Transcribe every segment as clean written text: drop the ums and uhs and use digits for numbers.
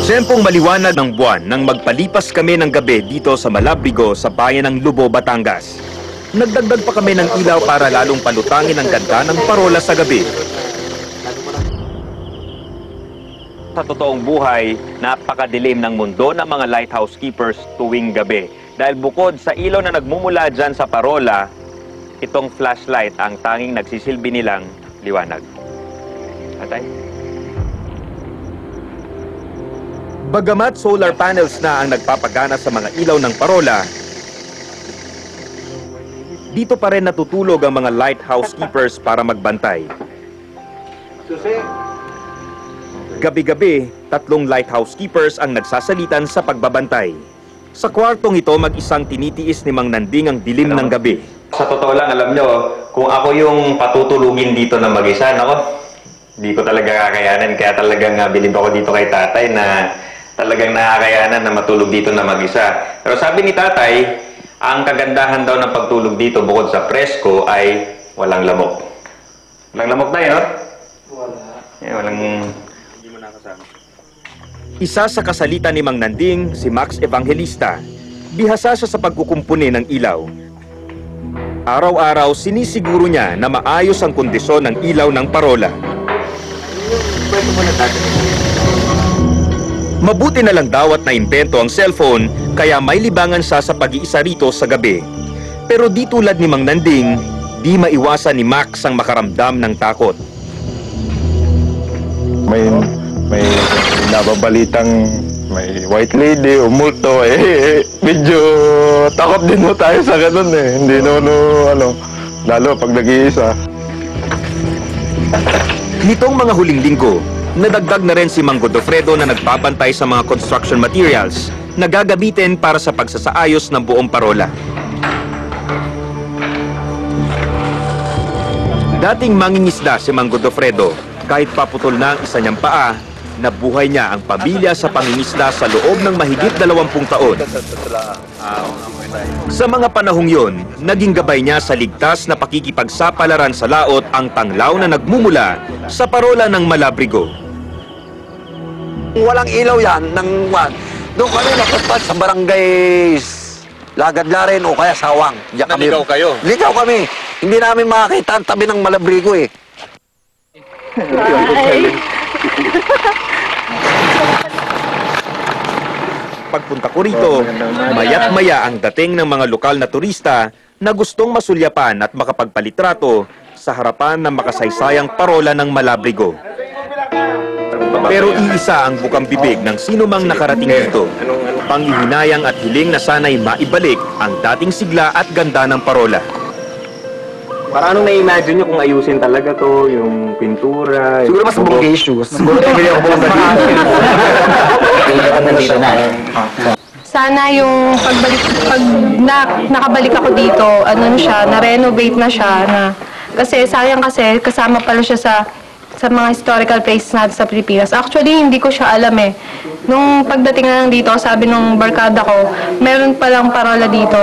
Siyempong maliwanag ng buwan nang magpalipas kami ng gabi dito sa Malabrigo sa bayan ng Lubo, Batangas. Nagdagdag pa kami ng ilaw para lalong palutangin ang ganda ng parola sa gabi. Sa totoong buhay, napakadilim ng mundo ng mga lighthouse keepers tuwing gabi. Dahil bukod sa ilaw na nagmumula dyan sa parola, itong flashlight ang tanging nagsisilbi nilang liwanag. Atay? Bagamat solar panels na ang nagpapagana sa mga ilaw ng parola, dito pa rin natutulog ang mga lighthouse keepers para magbantay. Gabi-gabi, 3 lighthouse keepers ang nagsasalitan sa pagbabantay. Sa kwartong ito, mag-isang tinitiis ni Mang Nanding ang dilim ng gabi. Sa totoo lang, alam nyo, kung ako yung patutulugin dito na mag-isa, nako, hindi ko talaga kakayanan. Kaya talagang bilib ako dito kay tatay na talagang nakakayanan na matulog dito na mag-isa. Pero sabi ni tatay, ang kagandahan daw ng pagtulog dito bukod sa presko ay walang lamok. Walang lamok tayo, no? Wala. Walang... Isa sa kasalitan ni Mang Nanding, si Max Evangelista. Bihasa siya sa pagkukumpuni ng ilaw. Araw-araw, sinisiguro niya na maayos ang kondisyon ng ilaw ng parola. Mabuti na lang daw at naimbento ang cellphone, kaya may libangan siya sa pag-iisa rito sa gabi. Pero di tulad ni Mang Nanding, di maiwasan ni Max ang makaramdam ng takot. May nababalitang may white lady o multo, medyo takot din mo tayo sa ganun Hindi lalo pag nag-iisa. Nitong mga huling linggo, nadagdag na rin si Mang Godofredo na nagpapantay sa mga construction materials na gagamitin para sa pagsasaayos ng buong parola. Dating mangingisda si Mang Godofredo, kahit paputol na ang isa niyang paa, nabuhay niya ang pamilya sa pangingisda sa loob ng mahigit 20 taon. Sa mga panahong yon, naging gabay niya sa ligtas na pakikipagsapalaran sa laot ang tanglaw na nagmumula sa parola ng Malabrigo. Walang ilaw yan ng doon kami napunta sa barangay Lagadlarin o kaya Sawang. Naligaw kayo? Ligaw kami. Hindi namin makakita ang tabi ng Malabrigo Pagpunta ko rito, maya't-maya ang dating ng mga lokal na turista na gustong masulyapan at makapagpalitrato sa harapan ng makasaysayang parola ng Malabrigo. Pero iisa ang bukang bibig ng sino mang nakarating dito. Panghihinayang at hiling na sana'y maibalik ang dating sigla at ganda ng parola. Para anong na-imagine nyo kung ayusin talaga to, yung pintura? Siguro mas bukong issues. Siguro bibili ako buong Sana yung pag nakabalik ako dito, na-renovate na siya. Kasi sayang kasi, kasama pala siya sa mga historical places natin sa Pilipinas. Actually, hindi ko siya alam Nung pagdating na lang dito, sabi nung barkada ko, meron palang parola dito.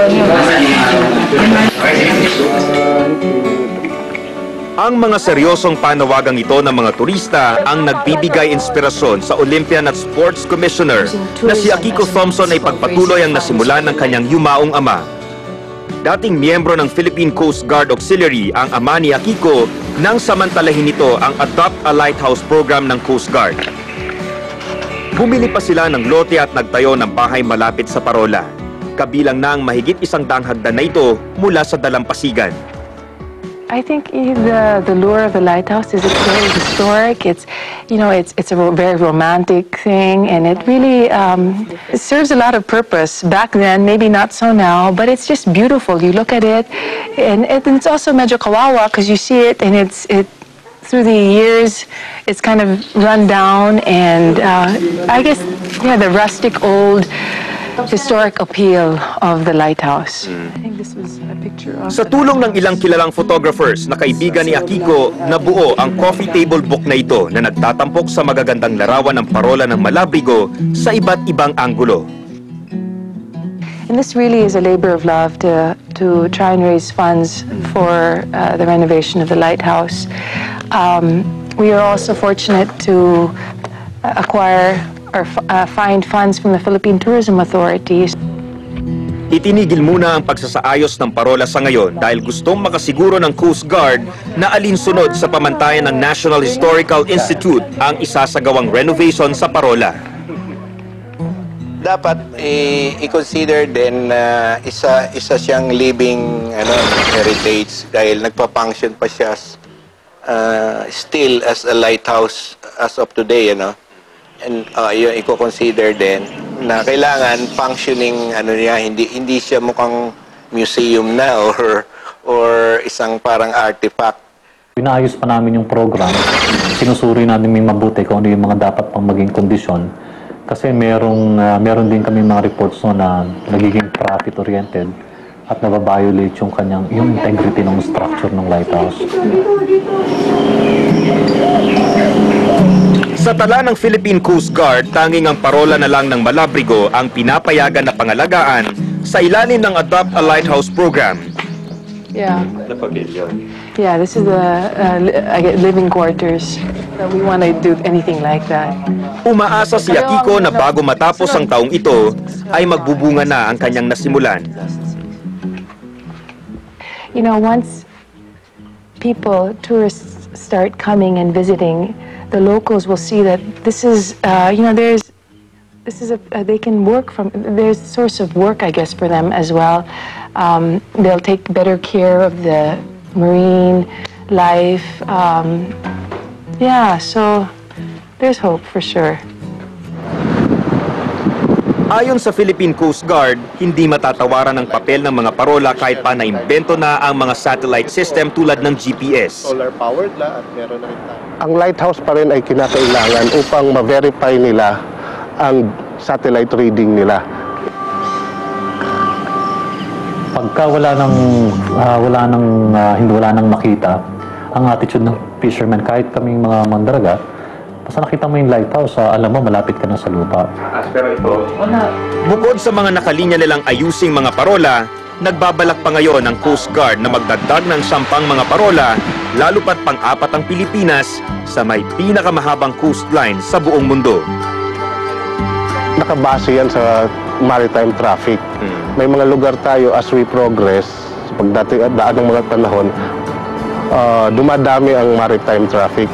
Ang mga seryosong panawagang ito ng mga turista ang nagbibigay inspirasyon sa Olympian at Sports Commissioner na si Akiko Thompson ay pagpatuloy ang nasimulan ng kanyang yumaong ama. Dating miyembro ng Philippine Coast Guard Auxiliary ang ama ni Akiko nang samantalahin nito ang Adopt a Lighthouse program ng Coast Guard. Bumili pa sila ng lote at nagtayo ng bahay malapit sa parola. Kabilang na ang mahigit 100 hagdan na ito mula sa Dalampasigan. I think the lure of the lighthouse is it's very historic. It's a very romantic thing, and it really it serves a lot of purpose. Back then, maybe not so now, but it's just beautiful. You look at it, and it's also medyo kawawa because you see it, and through the years, it's kind of run down, and I guess the rustic old historic appeal of the lighthouse. I think this was a picture of... Sa tulong ng ilang kilalang photographers na kaibigan ni Akiko, nabuo ang coffee table book na ito na nagtatampok sa magagandang larawan ng parola ng Malabrigo sa iba't ibang anggulo. And this really is a labor of love to try and raise funds for the renovation of the lighthouse. We are also fortunate to acquire or find funds from the Philippine Tourism Authority. Itinigil muna ang pagsasaayos ng parola sa ngayon dahil gustong makasiguro ng Coast Guard na alinsunod sa pamantayan ng National Historical Institute ang isasagawang renovation sa parola. Dapat i-consider din na isa siyang living heritage dahil nagpa-function pa siya still as a lighthouse as of today, And yun, i-consider din na kailangan functioning niya, hindi siya mukhang museum na or isang parang artifact. Pinaayos pa namin yung program. Sinusuri namin may mabuti kung ano yung mga dapat pang maging kondisyon. Kasi meron din kami mga reports na nagiging profit-oriented at nababiolate yung integrity ng structure ng lighthouse. Sa tala ng Philippine Coast Guard, tanging ang parola na lang ng Malabrigo ang pinapayagan na pangalagaan sa ilalim ng Adopt a Lighthouse program. Yeah. Yeah, this is the living quarters. We want to do anything like that. Umaasa si Akiko na bago matapos ang taong ito, ay magbubunga na ang kanyang nasimulan. Once tourists start coming and visiting, the locals will see that this is, they can work from, there's a source of work, I guess, for them as well. They'll take better care of the marine life. Yeah, so there's hope for sure. Ayon sa Philippine Coast Guard, hindi matatawaran ng papel ng mga parola kahit pa naimbento na ang mga satellite system tulad ng GPS. Solar-powered na at meron na rin tayo. Ang lighthouse pa rin ay kinakailangan upang ma-verify nila ang satellite reading nila. Pagka wala nang makita, ang attitude ng fishermen, kahit kaming mga mandaragat, basta nakita mo yung lighthouse, alam mo, malapit ka na sa lupa. Pero ito, Bukod sa mga nakalinya nilang ayusing mga parola, nagbabalak pa ngayon ang Coast Guard na magdagdag ng 10 mga parola, lalo pat pang-apat ang Pilipinas sa may pinakamahabang coastline sa buong mundo. Nakabase yan sa maritime traffic. May mga lugar tayo as we progress, sa pagdaan ng mga panahon, dumadami ang maritime traffic.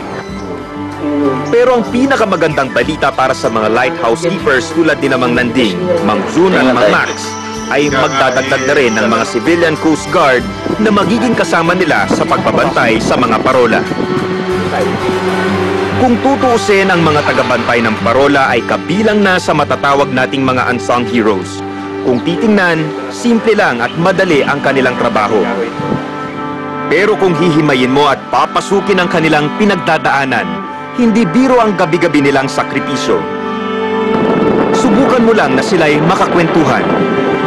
Pero ang pinakamagandang balita para sa mga lighthouse keepers tulad ni namang Nanding, Mang Jun at Mang Max ay magdadagdag na rin ng mga civilian Coast Guard na magiging kasama nila sa pagbabantay sa mga parola. Kung tutuusin, ang mga tagabantay ng parola ay kabilang na sa matatawag nating mga unsung heroes. Kung titingnan, simple lang at madali ang kanilang trabaho. Pero kung hihimayin mo at papasukin ang kanilang pinagdadaanan, hindi biro ang gabi-gabi nilang sakripisyo. Subukan mo lang na sila'y makakwentuhan.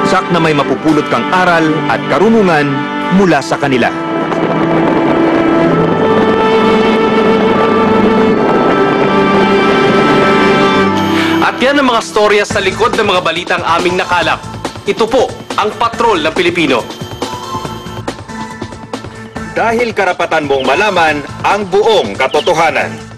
Sak na may mapupulot kang aral at karunungan mula sa kanila. At yan ang mga storya sa likod ng mga balitang aming nakalap. Ito po ang Patrol ng Pilipino. Dahil karapatan mong malaman ang buong katotohanan.